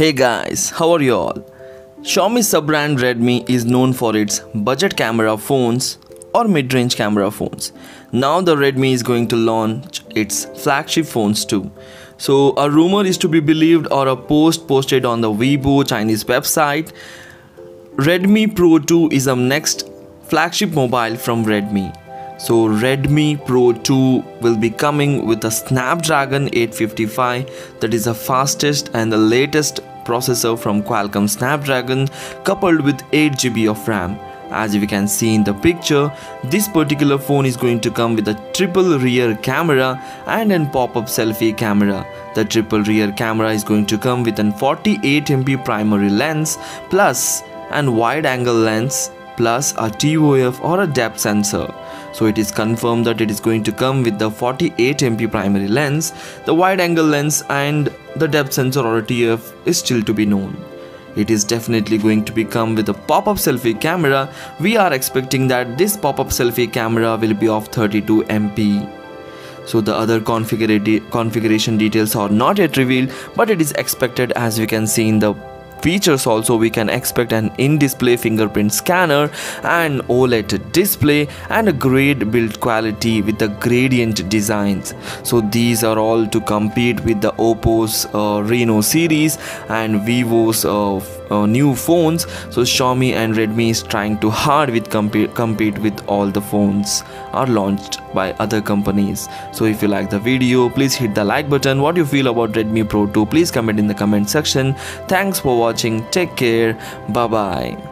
Hey guys, how are you all? Xiaomi sub-brand Redmi is known for its budget camera phones or mid-range camera phones. Now the Redmi is going to launch its flagship phones too. So a rumor is to be believed, or a post posted on the Weibo Chinese website. Redmi Pro 2 is the next flagship mobile from Redmi. So Redmi Pro 2 will be coming with a Snapdragon 855, that is the fastest and the latest processor from Qualcomm Snapdragon, coupled with 8GB of RAM. As you can see in the picture, this particular phone is going to come with a triple rear camera and a pop-up selfie camera. The triple rear camera is going to come with a 48MP primary lens plus a wide angle lens plus a TOF or a depth sensor. So it is confirmed that it is going to come with the 48MP primary lens. The wide angle lens and the depth sensor or a TOF is still to be known. It is definitely going to become with a pop-up selfie camera. We are expecting that this pop-up selfie camera will be of 32MP. So the other configuration details are not yet revealed, but it is expected. As we can see in the features also, we can expect an in-display fingerprint scanner, an OLED display, and a great build quality with the gradient designs. So these are all to compete with the Oppo's Reno series and Vivo's new phones. So Xiaomi and Redmi is trying to hard with compete with all the phones are launched by other companies. So if you like the video, please hit the like button. What you feel about Redmi Pro 2, please comment in the comment section. Thanks for watching. Take care. Bye bye.